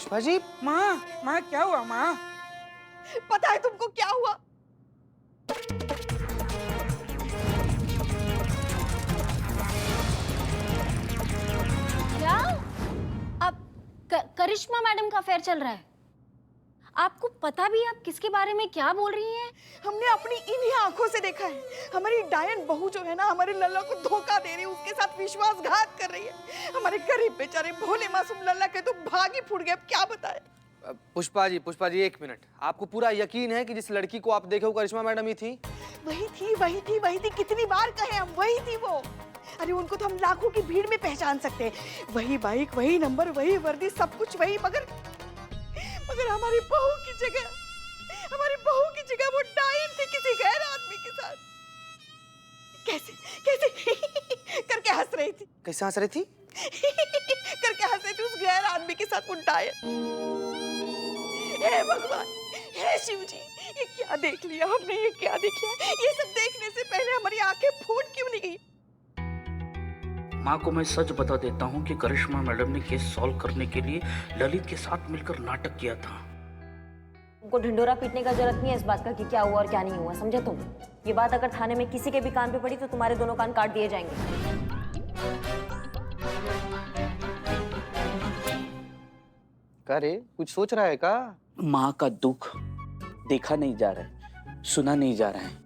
पुष्पा जी। माँ माँ क्या हुआ माँ? पता है तुमको क्या हुआ? क्या? अब करिश्मा मैडम का अफेयर चल रहा है? आपको पता भी है आप किसके बारे में क्या बोल रही हैं? हमने अपनी इन्हीं आंखों से देखा है। हमारी डायन बहू जो है ना, हमारे लल्ला को धोखा दे रही है, उसके साथ विश्वासघात कर रही है। हमारे गरीब बेचारे भोले मासूम लल्ला के तो भाग ही फूट गए। अब क्या बताए? पुष्पा जी 1 मिनट। आपको पूरा यकीन है कि जिस लड़की को आप देखे वो करिश्मा मैडम ही थी? वही थी। कितनी बार कहे हम, वही थी वो। अरे उनको तो हम लाखों की भीड़ में पहचान सकते हैं। वही बाइक, वही नंबर, वही वर्दी, सब कुछ वही। मगर हमारी बहू की जगह वो डायन थी किसी गैर आदमी के साथ। कैसे करके हंस रही थी। कैसे हंस रही थी? करके हंस रही थी उस गैर आदमी के साथ वो डायन। हे भगवान, हे शिव जी, ये क्या देख लिया हमने, ये क्या देख लिया? ये सब देखने से पहले हमारी आंखें फूट क्यों नहीं गई? माँ को मैं सच बता देता हूँ कि करिश्मा मैडम ने केस सॉल्व करने के लिए ललित के साथ मिलकर नाटक किया था। तुमको ढिंडोरा पीटने का जरूरत नहीं है इस बात का कि क्या हुआ और क्या नहीं हुआ, समझे तुम? ये बात अगर थाने में किसी के भी कान पे पड़ी तो तुम्हारे दोनों कान काट दिए जाएंगे। क्या रे, कुछ सोच रहा है का? माँ का दुख देखा नहीं जा रहा है, सुना नहीं जा रहा है।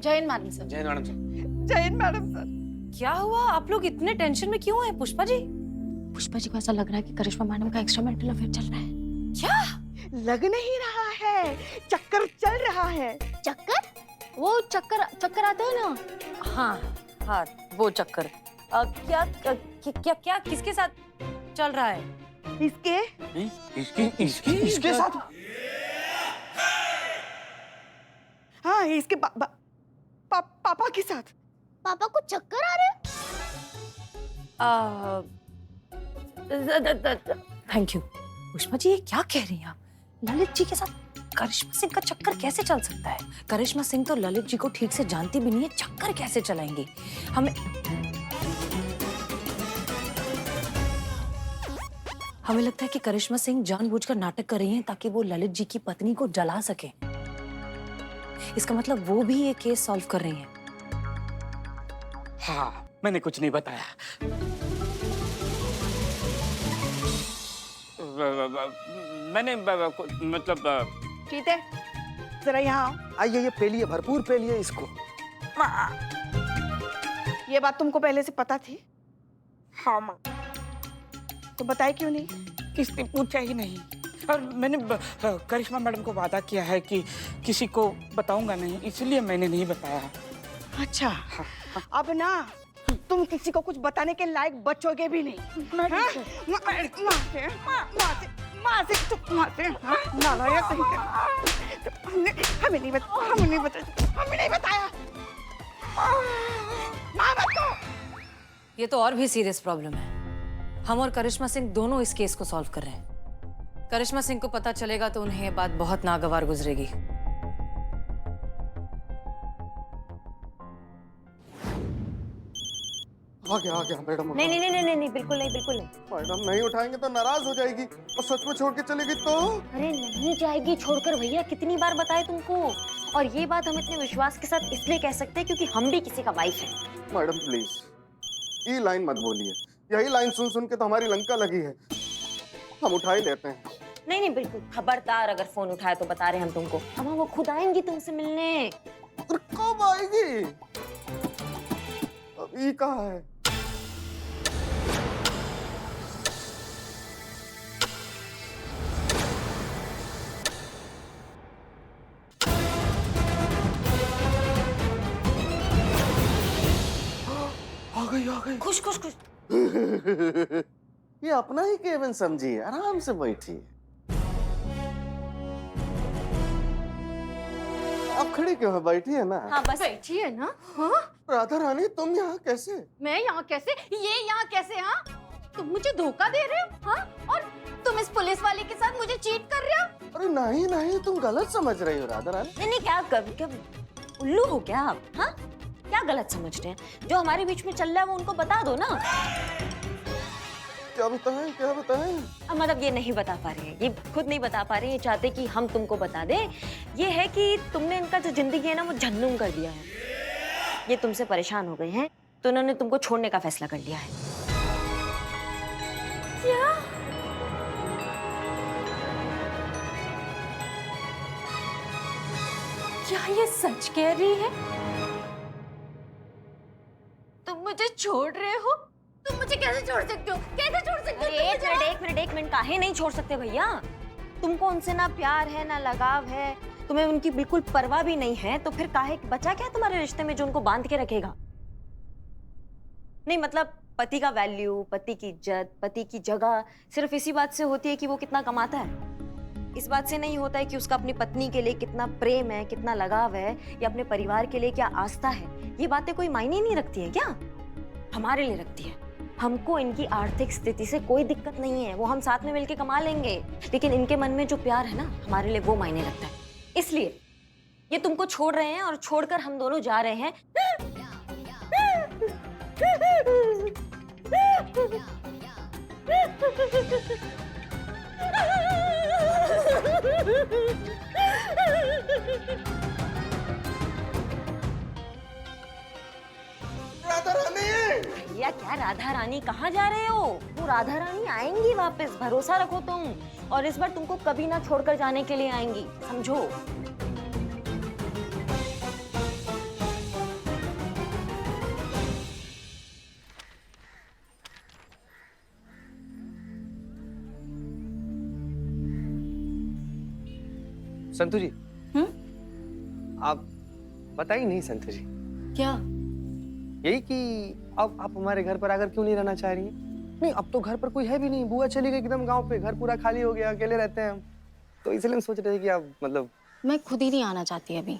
Jain madam sir. जय madam sir. Jain madam sir, क्या हुआ? आप लोग इतने टेंशन में क्यों हैं पुष्पा जी? पुष्पा जी को ऐसा लग रहा है कि करिश्मा मैडम का एक्स्ट्रा मैरिटल अफेयर चल रहा है। क्या? लग नहीं रहा है, चक्कर चल रहा है। चक्कर? वो चक्कर आता है ना? हाँ, वो चक्कर। क्या किसके साथ चल रहा है? इसके साथ? हाँ, इसके पापा के साथ। पापा को चक्कर आ रहे हैं? Thank you. पुष्पा जी ये क्या कह रही हैं आप? ललित जी के साथ करिश्मा सिंह का चक्कर कैसे चल सकता है? करिश्मा सिंह तो ललित जी को ठीक से जानती भी नहीं है, चक्कर कैसे चलाएंगी? हमें लगता है कि करिश्मा सिंह जानबूझकर नाटक कर रही हैं ताकि वो ललित जी की पत्नी को जला सके। इसका मतलब वो भी ये केस सॉल्व कर रही हैं। हाँ, मैंने कुछ नहीं बताया। मैंने मतलब ठीक है, जरा यहाँ आओ। आइए, पेलिए, भरपूर पेलिए इसको। माँ, ये बात तुमको पहले से पता थी? हाँ माँ, तो बताए क्यों नहीं? किसने पूछा ही नहीं। और मैंने करिश्मा मैडम को वादा किया है कि किसी को बताऊंगा नहीं, इसलिए मैंने नहीं बताया। अच्छा, अब ना तुम किसी को कुछ बताने के लायक बचोगे भी नहीं। नालायक कहीं का। हमें नहीं बताया। माँ बच्चों, ये तो और भी सीरियस प्रॉब्लम है। हम और करिश्मा सिंह दोनों इस केस को सॉल्व कर रहे हैं। करिश्मा सिंह को पता चलेगा तो उन्हें ये बात बहुत नागवार गुजरेगी। आ गया मैडम। नहीं, बिल्कुल नहीं। मैडम नहीं उठाएंगे तो नाराज हो जाएगी, और सच में छोड़ के चलेगी तो? अरे नहीं जाएगी छोड़कर भैया, कितनी बार बताए तुमको। और ये बात हम इतने विश्वास के साथ इसलिए कह सकते हैं क्योंकि हम भी किसी का वाइफ है। मैडम प्लीज ये लाइन मत बोलिए, यही लाइन सुन सुन के तो हमारी लंका लगी है। हम उठा ही लेते हैं। नहीं बिल्कुल खबरदार, अगर फोन उठाए तो बता रहे हम तुमको। अब वो खुद आएंगी तुमसे मिलने। और कब आएगी? अब ये कहाँ है? आ गई। खुश। ये अपना ही केबिन समझिए, आराम से बैठिए। आप खड़ी क्यों है? बैठिए ना। हाँ बस बैठिए ना। हाँ, राधा रानी तुम यहाँ कैसे? मैं यहाँ कैसे? ये यहाँ कैसे? हाँ, तुम मुझे धोखा दे रहे हो? हाँ, और तुम इस पुलिस वाले के साथ मुझे चीट कर रहे हो? अरे नहीं तुम गलत समझ रही हो राधा रानी। नहीं क्या उल्लू हो क्या आप? हाँ, क्या गलत समझ रहे हैं? जो हमारे बीच में चल रहा है वो उनको बता दो ना। क्या बताएं, क्या बताएं? अब मतलब ये नहीं बता पा रहे हैं, ये खुद नहीं बता पा रहे हैं, ये चाहते कि हम तुमको बता दें। ये है कि तुमने इनका जो जिंदगी है ना वो झन्नूम कर दिया है। ये तुमसे परेशान हो गए हैं तो उन्होंने तुमको छोड़ने का फैसला कर लिया है। क्या ये सच कह रही है? तुम मुझे छोड़ रहे हो? तुम मुझे कैसे छोड़ सकते हो? कैसे छोड़ सकते हो? एक मिनट काहे नहीं छोड़ सकते भैया? तुमको उनसे ना प्यार है ना लगाव है, तुम्हें उनकी बिल्कुल परवाह भी नहीं है, तो फिर काहे बचा क्या है तुम्हारे रिश्ते में जो उनको बांध के रखेगा? नहीं मतलब पति का वैल्यू, पति की इज्जत, पति की जगह सिर्फ इसी बात से होती है कि वो कितना कमाता है। इस बात से नहीं होता है कि उसका अपनी पत्नी के लिए कितना प्रेम है, कितना लगाव है, या अपने परिवार के लिए क्या आस्था है। ये बातें कोई मायने नहीं रखती है क्या? हमारे लिए रखती है। हमको इनकी आर्थिक स्थिति से कोई दिक्कत नहीं है, वो हम साथ में मिलके कमा लेंगे, लेकिन इनके मन में जो प्यार है ना हमारे लिए वो मायने रखता है। इसलिए ये तुमको छोड़ रहे हैं और छोड़कर हम दोनों जा रहे हैं। राधा रानी! भैया क्या राधा रानी, कहाँ जा रहे हो? वो राधा रानी आएंगी वापस, भरोसा रखो तुम, और इस बार तुमको कभी ना छोड़कर जाने के लिए आएंगी, समझो। संतु जी, आप बताइए नहीं संतु जी, क्या? यही कि अब आप हमारे घर पर आकर क्यों नहीं रहना चाह रही हैं? नहीं, अब तो घर पर कोई है भी नहीं, बुआ चली गई एकदम गांव पे, घर पूरा खाली हो गया, अकेले रहते हैं हम, तो इसलिए हम सोच रहे थे कि आप मतलब। मैं खुद ही नहीं आना चाहती अभी।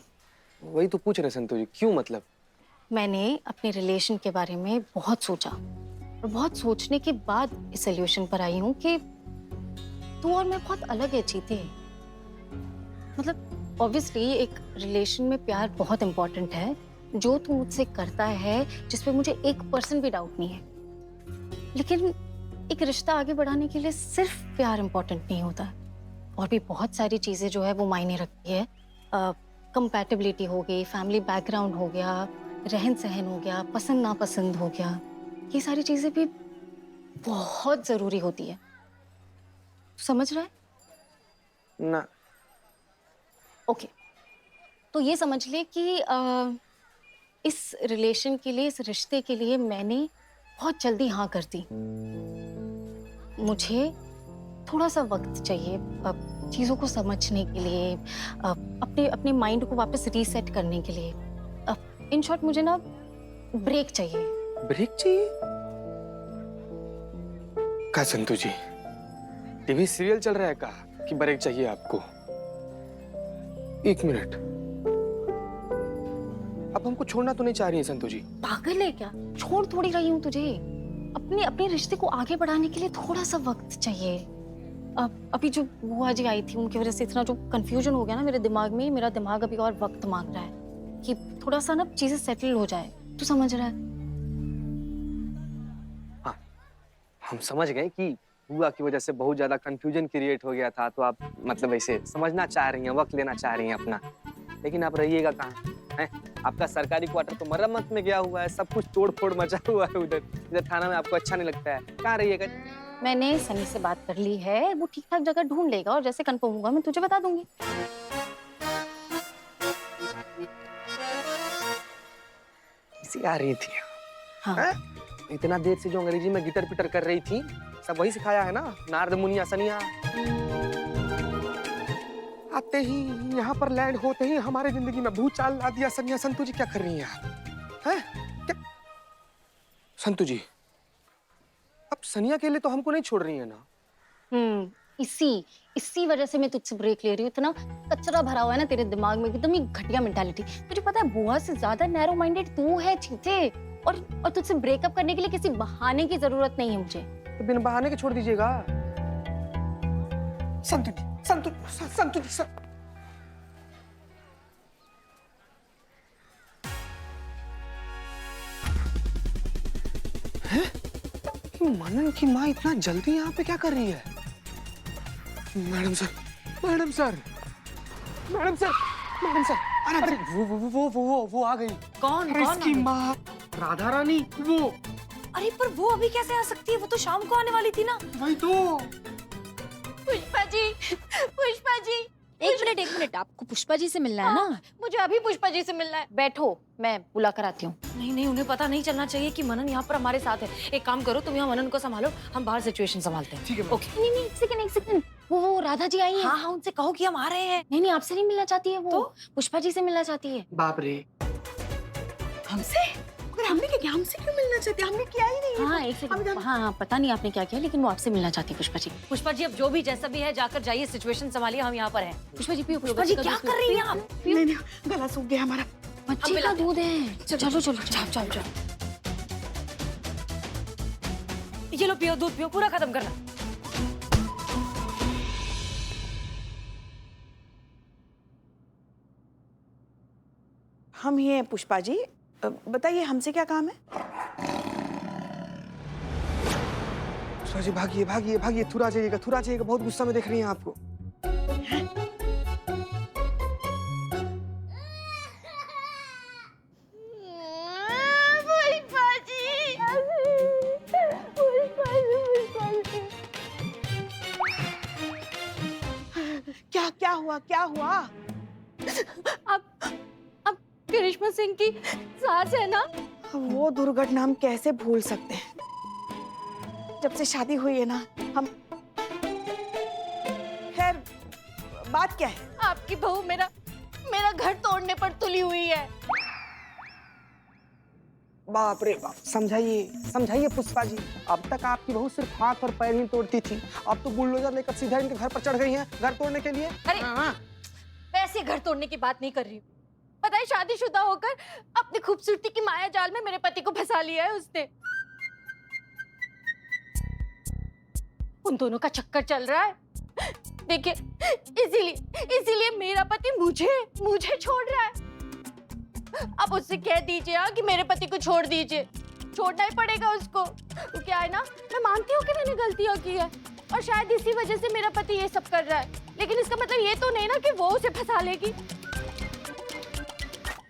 वही तो पूछ रहे संतु जी, क्यों मतलब? मैंने अपने रिलेशन के बारे में बहुत सोचा और बहुत सोचने के बाद इस सोल्यूशन पर आई हूँ कि तू और मैं बहुत अलग है जीते। मतलब ऑब्वियसली एक रिलेशन में प्यार बहुत इंपॉर्टेंट है, जो तू मुझसे करता है जिस पे मुझे 1% भी डाउट नहीं है, लेकिन एक रिश्ता आगे बढ़ाने के लिए सिर्फ प्यार इंपॉर्टेंट नहीं होता, और भी बहुत सारी चीजें जो है वो मायने रखती है। कंपैटिबिलिटी हो गई, फैमिली बैकग्राउंड हो गया, रहन सहन हो गया, पसंद नापसंद हो गया, ये सारी चीजें भी बहुत जरूरी होती है। समझ रहा है? ना। ओके, तो ये समझ ले कि इस रिलेशन के लिए, इस रिश्ते के लिए मैंने बहुत जल्दी हाँ कर दी। मुझे थोड़ा सा वक्त चाहिए चीज़ों को समझने के लिए, अपने अपने माइंड को वापस रीसेट करने के लिए। इन शॉर्ट मुझे ना ब्रेक चाहिए। ब्रेक चाहिए? का संतु जी, टीवी सीरियल चल रहा है का कि ब्रेक चाहिए आपको? एक मिनट, अब हमको छोड़ना तो नहीं चाह रही है संतु जी? पागल है क्या? छोड़ थोड़ी रही हूँ तुझे, अपने अपने रिश्ते को आगे बढ़ाने के लिए थोड़ा सा वक्त चाहिए। अभी जो बुआ जी आई थी उनकी वजह से इतना जो कंफ्यूजन हो गया ना मेरे दिमाग में, मेरा दिमाग अभी और वक्त मांग रहा है कि थोड़ा सा ना चीजें सेटल हो जाए। तू समझ रहा है? हाँ, हम समझ गए कि बुआ की वजह से बहुत ज्यादा कंफ्यूजन क्रिएट हो गया था, तो आप मतलब ऐसे समझना चाह रही हैं, वक्त लेना चाह रही हैं अपना, लेकिन आप रहिएगा कहाँ हैं? आपका सरकारी क्वार्टर तो मरम्मत में गया हुआ है, सब कुछ तोड़ फोड़ मचा हुआ है उधर, इधर थाना में आपको अच्छा नहीं लगता है, कहाँ रहिएगा? मैंने सनी से बात कर ली है, वो ठीक ठाक जगह ढूंढ लेगा और जैसे कंफर्म होगा मैं तुझे बता दूंगी। कैसी आ रही थी? हाँ। है? इतना देर से जो अंग्रेजी में गिटर पिटर कर रही थी, सब वही सिखाया है ना, नारद मुनिया सनिया। आते ही यहाँ पर लैंड होते ही हमारे जिंदगी में भूचाल ला दिया। सनिया, संतु जी क्या कर रही हैं आप? हैं? क्या? संतु जी, अब सनिया के लिए तो हमको नहीं छोड़ रही है ना? इसी वजह से मैं तुझसे ब्रेक ले रही हूँ। इतना कचरा भरा हुआ है ना तेरे दिमाग में, एकदम ही घटिया मेंटालिटी। तुझे पता है बुआ से ज्यादा नैरो माइंडेड तू है चीते, और तुझसे ब्रेकअप करने के लिए किसी बहाने की जरूरत नहीं है मुझे। तो बिन बहाने के छोड़ दीजिएगा। संतु जी, संतु संतु जी, लेकिन मनन की माँ इतना जल्दी यहाँ पे क्या कर रही है? Madam sir, madam sir, madam sir, madam sir, अरे वो आ गई। कौन अरे कौन इसकी माँ राधा रानी, वो अरे पर वो अभी कैसे आ सकती है? वो तो शाम को आने वाली थी ना। वही तो। पुष्पा जी, पुष्पा जी, एक मिनट, आपको पुष्पा जी से मिलना है ना? मुझे अभी पुष्पा जी से मिलना है। बैठो, मैं बुला कर आती हूँ। नहीं नहीं, उन्हें पता नहीं चलना चाहिए कि मनन यहाँ पर हमारे साथ है। एक काम करो, तुम यहाँ मनन को संभालो, हम बाहर सिचुएशन संभालते हैं। ठीक है। ओके। नहीं, एक सेकंड। वो राधा जी आई है। हाँ हाँ, उनसे कहो कि हम आ रहे हैं। नहीं, आपसे नहीं मिलना चाहती है वो। तो? पुष्पा जी से मिलना चाहती है। बाप रे। हमसे? अगर हमने क्या किया? हमसे क्यों मिलना चाहते? हमने किया ही नहीं है। हाँ, एक सेकंड। हाँ, पता नहीं आपने क्या किया, लेकिन वो आपसे मिलना चाहती है पुष्पा जी। पुष्पा जी, अब जो भी जैसा भी है, जाकर जाइए, सिचुएशन संभालिए, हम यहाँ पर हैं। पुष्पा जी पियो, पुष्पा जी क्या कर रही हैं आप? नहीं नहीं, गला सूख गया हमारा। बच्चे का दूध है। चलो जाओ। ये लो, पियो, दूध पियो, पूरा खत्म करना। हम ही हैं पुष्पा जी, बताइए हमसे क्या काम है? पुष्पा जी भागिए, भागिए, भागिए, थोड़ा जाइएगा, बहुत गुस्सा में देख रही हैं आपको। पुष्पा जी, क्या हुआ? अब करिश्मा सिंह की सास है ना? वो दुर्घटना हम कैसे भूल सकते हैं? जब से शादी हुई है ना, हम खैर, बात क्या है? आपकी बहू मेरा घर तोड़ने पर तुली हुई है। बाप रे बाप, समझाइए पुष्पा जी। अब तक आपकी बहू सिर्फ हाथ और पैर ही तोड़ती थी, अब तो बुलडोजर लेकर सीधा इनके घर पर चढ़ गई हैं, घर तोड़ने के लिए। अरे वैसे घर तोड़ने की बात नहीं कर रही हूँ। पता है, शादीशुदा होकर अपनी खूबसूरती की माया जाल में मेरे पति को फंसा लिया है उसने। उन दोनों का चक्कर चल रहा है। देखिए, इसीलिए मेरा पति मुझे छोड़ रहा है। अब उससे कह दीजिए कि मेरे पति को छोड़ दीजिए। छोड़ना ही पड़ेगा उसको। तो क्या है ना, मैं मानती हूँ कि मैंने गलतियां की है और शायद इसी वजह से मेरा पति ये सब कर रहा है, लेकिन इसका मतलब ये तो नहीं ना कि वो उसे फंसा लेगी।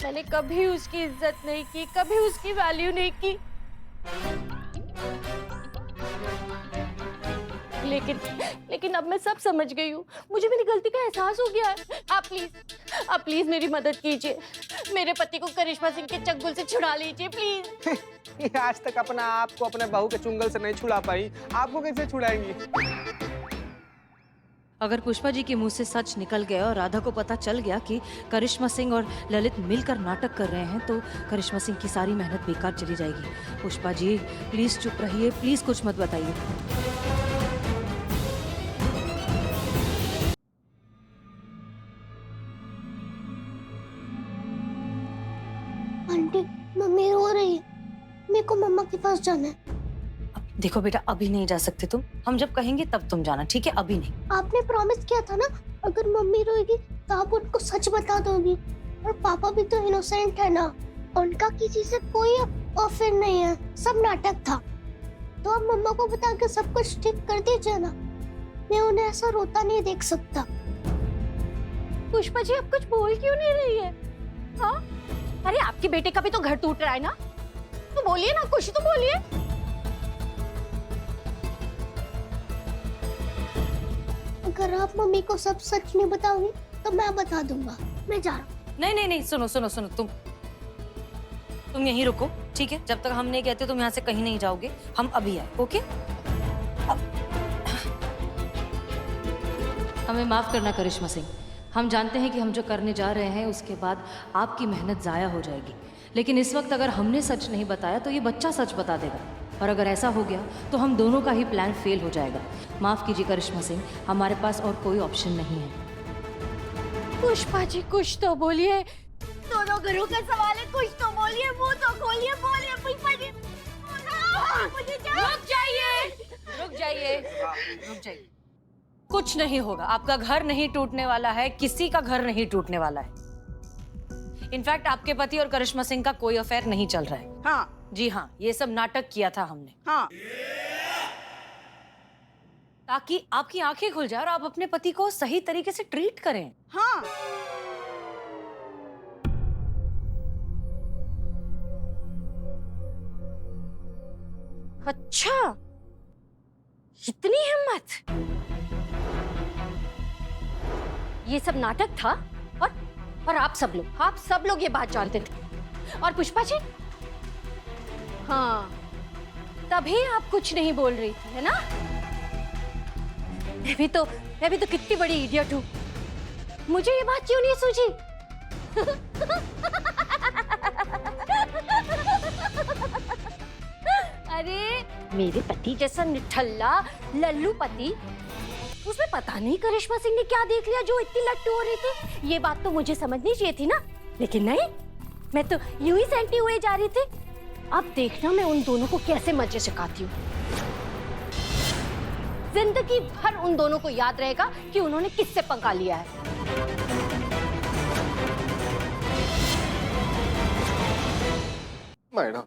मैंने कभी उसकी इज्जत नहीं की, कभी उसकी वैल्यू नहीं की। लेकिन अब मैं सब समझ गई हूँ। मुझे मेरी गलती का एहसास हो गया है। आप प्लीज मेरी मदद कीजिए। मेरे पति को करिश्मा सिंह के चंगुल से छुड़ा लीजिए प्लीज। आज तक अपना आपको अपने बहू के चुंगल से नहीं छुड़ा पाई, आपको कैसे छुड़ाएंगी? अगर पुष्पा जी के मुंह से सच निकल गया और राधा को पता चल गया कि करिश्मा सिंह और ललित मिलकर नाटक कर रहे हैं, तो करिश्मा सिंह की सारी मेहनत बेकार चली जाएगी। पुष्पा जी प्लीज चुप रहिए, प्लीज कुछ मत बताइए। आंटी, मम्मी रो रही है, मेरे को मम्मा के पास जाना है। देखो बेटा, अभी नहीं जा सकते तुम, हम जब कहेंगे तब तुम जाना, ठीक है? अभी नहीं। आपने प्रॉमिस किया था ना, अगर मम्मी रोएगी तो आप उनको सच बता दोगी। और पापा भी तो इनोसेंट है ना, उनका किसी से कोई अफेयर नहीं है, सब नाटक था। तो आप मम्मा को बता के सब कुछ ठीक कर दीजिए ना, मैं उन्हें ऐसा रोता नहीं देख सकता। पुष्पा जी, आप कुछ बोल क्यों नहीं रही है? हाँ, अरे आपके बेटे का भी तो घर टूट रहा है ना, तो बोलिए ना, कुछ तो बोलिए। अगर आप मम्मी को सब सच नहीं बताओगी तो मैं बता दूंगा। मैं जा रहा हूँ। नहीं, सुनो, तुम यहीं रुको, ठीक है? जब तक हम नहीं कहते तुम यहाँ से कहीं नहीं जाओगे, हम अभी आए, ओके? हमें माफ करना करिश्मा सिंह, हम जानते हैं कि हम जो करने जा रहे हैं उसके बाद आपकी मेहनत ज़ाया हो जाएगी, लेकिन इस वक्त अगर हमने सच नहीं बताया तो ये बच्चा सच बता देगा, और अगर ऐसा हो गया तो हम दोनों का ही प्लान फेल हो जाएगा। माफ़ कीजिए करिश्मा सिंह, हमारे पास और कोई ऑप्शन नहीं है। पुष्पा जी, कुछ तो बोलिए। दोनों घरों का सवाल है, कुछ तो बोलिए, मुंह तो खोलिए, बोलिए पुष्पा जी। मुझे रुक जाइए। कुछ नहीं होगा, आपका घर नहीं टूटने वाला है, किसी का घर नहीं टूटने वाला है। इनफैक्ट आपके पति और करिश्मा सिंह का कोई अफेयर नहीं चल रहा है। हाँ जी हाँ, ये सब नाटक किया था हमने। हाँ, ताकि आपकी आंखें खुल जाए और आप अपने पति को सही तरीके से ट्रीट करें। हाँ, अच्छा, इतनी हिम्मत? ये सब नाटक था और आप सब लोग ये बात जानते थे। और पुष्पा जी, हाँ, तभी आप कुछ नहीं बोल रही थी, है ना? मैं भी तो कितनी बड़ी इडियट हूँ, मुझे ये बात क्यों नहीं सूझी? अरे मेरे पति जैसा निठल्ला लल्लू पति, उसमें पता नहीं करिश्मा सिंह ने क्या देख लिया जो इतनी लट्टू हो रही थी। ये बात तो मुझे समझनी चाहिए थी ना, लेकिन नहीं, मैं तो यूं ही सैंटी हुए जा रही थी। अब देखना मैं उन दोनों को कैसे मजे सिखाती हूँ। जिंदगी भर उन दोनों को याद रहेगा कि उन्होंने किससे पंगा लिया है। मैडम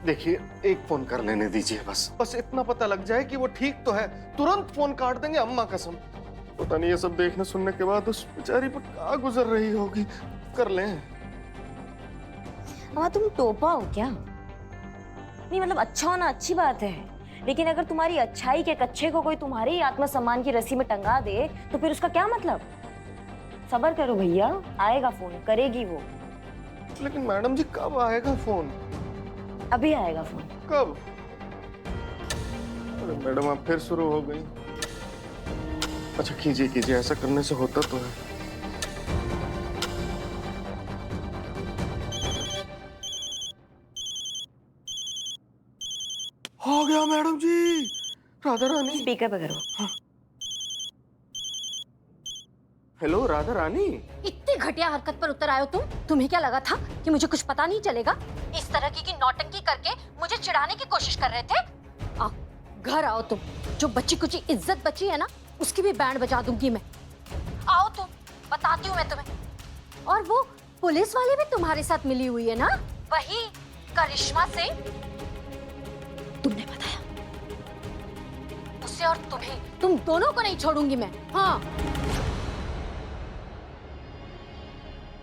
देखिए, एक फोन कर लेने दीजिए, बस इतना पता लग जाए कि वो ठीक तो है, तुरंत फोन काट देंगे, अम्मा कसम। पता नहीं ये सब देखने सुनने के बाद उस बेचारी पर क्या गुजर रही होगी। कर लें। अम्मा तुम टोपा हो क्या? नहीं मतलब अच्छा होना अच्छी बात है, लेकिन अगर तुम्हारी अच्छाई के कच्चे को कोई तुम्हारे ही आत्मसम्मान की रस्सी में टंगा दे तो फिर उसका क्या मतलब? सब्र करो भैया, आएगा फोन, करेगी वो। लेकिन मैडम जी कब आएगा फोन? अभी आएगा फोन। कब? अरे मैडम आप फिर शुरू हो गई। अच्छा कीजिए, ऐसा करने से होता तो है। हो गया मैडम जी। राधा रानी स्पीकर पे करो। हेलो राधा रानी। इतनी घटिया हरकत पर उतर आए हो तुम? तुम्हें क्या लगा था कि मुझे कुछ पता नहीं चलेगा? इस तरह की नौटंकी करके मुझे चिढ़ाने की कोशिश कर रहे थे? आओ, घर आओ तुम। जो बच्ची कुची इज्जत बची है ना, उसकी भी बैंड बजा दूंगी मैं। आओ तुम, बताती हूँ मैं तुम्हें। और वो पुलिस वाली भी तुम्हारे साथ मिली हुई है ना? वही करिश्मा सिंह? तुमने बताया उसे और तुम्हें, तुम दोनों को नहीं छोड़ूंगी मैं। हाँ,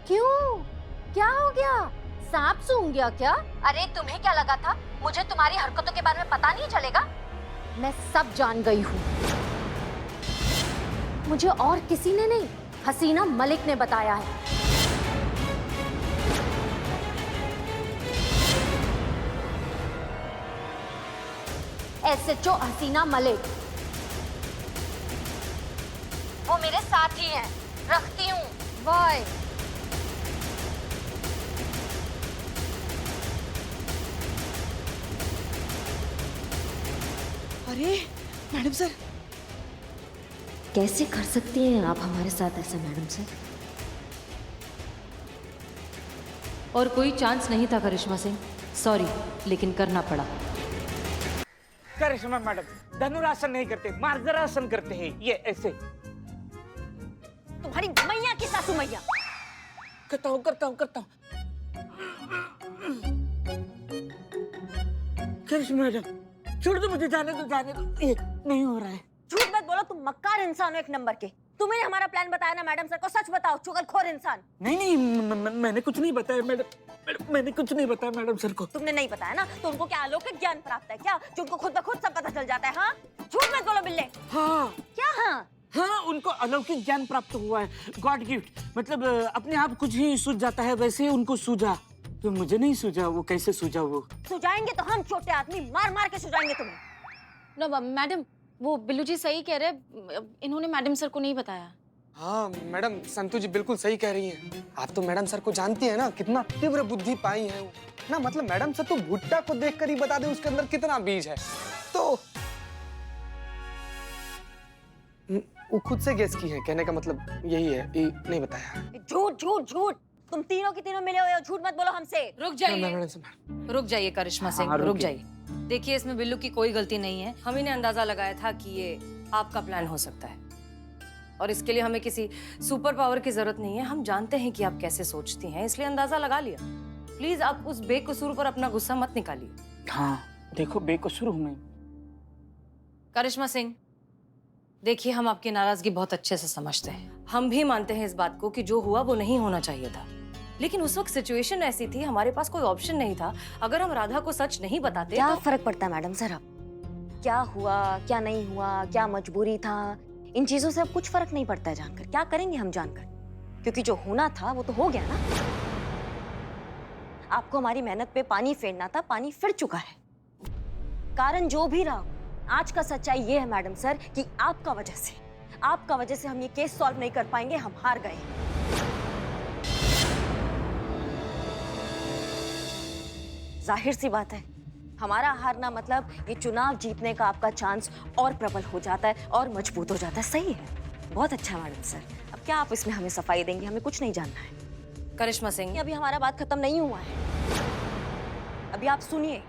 क्यों? क्या हो गया? सांप सूंघ गया क्या? अरे तुम्हें क्या लगा था मुझे तुम्हारी हरकतों के बारे में पता नहीं चलेगा? मैं सब जान गई हूँ। मुझे और किसी ने नहीं, हसीना मलिक ने बताया है। SHO हसीना मलिक, वो मेरे साथ ही हैं। रखती हूँ, बाय। अरे मैडम सर, कैसे कर सकती हैं आप हमारे साथ ऐसा मैडम सर? और कोई चांस नहीं था करिश्मा सिंह, सॉरी, लेकिन करना पड़ा। करिश्मा मैडम धनुरासन नहीं करते, मार्जरासन करते हैं, ये ऐसे। तुम्हारी मैया की सासू मैया। करता हूँ। करिश्मा मैडम छोड़ दो मुझे, जाने दो। ये नहीं हो रहा है। झूठ मत बोलो, तुम मक्कार इंसान हो एक नंबर के। तुम्हें हमारा प्लान बताया ना मैडम सर को, सच बताओ, चुगलखोर इंसान। नहीं, मैंने कुछ नहीं बताया मैडम, मैंने कुछ नहीं बताया मैडम सर को। तुमने नहीं बताया ना, तो उनको क्या अलौकिक ज्ञान प्राप्त है क्या, जो उनको खुद ब खुद सब पता चल जाता है? हाँ, झूठ मत बोलो बिल्ले। हाँ क्या? हाँ, उनको अलौकिक ज्ञान प्राप्त हुआ है, गॉड गिफ्ट। मतलब अपने आप कुछ ही सूझ जाता है, वैसे ही उनको सूझा। तो मुझे नहीं सूझा, वो कैसे सूझा? वो सुझाएंगे तो हम छोटे आदमी मार मार के सुझाएंगे तुम्हें। नो मैडम, वो बिल्लू जी सही कह रहे, इन्होंने मैडम सर को नहीं बताया। हाँ मैडम, संतु जी बिल्कुल सही कह रही हैं। आप तो मैडम सर को जानती हैं ना, कितना तीव्र बुद्धि पाई है वो ना। मतलब मैडम सर तो भुट्टा को देखकर ही बता दे उसके अंदर कितना बीज है। तो वो खुद से गेस की है, कहने का मतलब यही है, ये नहीं बताया। झूठ। तुम तीनों की तीनों मिले हुए हो, झूठ मत बोलो हमसे। रुक जाइए करिश्मा सिंह, रुक जाइए। देखिए, इसमें बिल्लू की कोई गलती नहीं है। हम ही ने अंदाजा लगाया था कि ये आपका प्लान हो सकता है, और इसके लिए हमें किसी सुपर पावर की जरूरत नहीं है। हम जानते हैं कि आप कैसे सोचती हैं, इसलिए अंदाजा लगा लिया। प्लीज आप उस बेकसूर पर अपना गुस्सा मत निकालिए। हाँ देखो, बेकसूर हूँ मैं। करिश्मा सिंह, देखिए, हम आपकी नाराजगी बहुत अच्छे से समझते हैं। हम भी मानते हैं इस बात को कि जो हुआ वो नहीं होना चाहिए था, लेकिन उस वक्त सिचुएशन ऐसी थी, हमारे पास कोई ऑप्शन नहीं था। अगर हम राधा को सच नहीं बताते क्या तो... फर्क पड़ता है मैडम सर? अब क्या हुआ, क्या नहीं हुआ, क्या मजबूरी था, इन चीजों से अब कुछ फर्क नहीं पड़ता है जानकर। क्या करेंगे हम जानकर? क्योंकि जो होना था वो तो हो गया ना। आपको हमारी मेहनत पे पानी फेरना था, पानी फिर चुका है। कारण जो भी रहा, आज का सच्चाई ये है मैडम सर कि आपका वजह से हम ये केस सॉल्व नहीं कर पाएंगे। हम हार गए। जाहिर सी बात है, हमारा हारना मतलब ये चुनाव जीतने का आपका चांस और प्रबल हो जाता है और मजबूत हो जाता है। सही है, बहुत अच्छा है मैडम सर। अब क्या आप इसमें हमें सफाई देंगे? हमें कुछ नहीं जानना है। करिश्मा सिंह, अभी हमारा बात खत्म नहीं हुआ है। अभी आप सुनिए।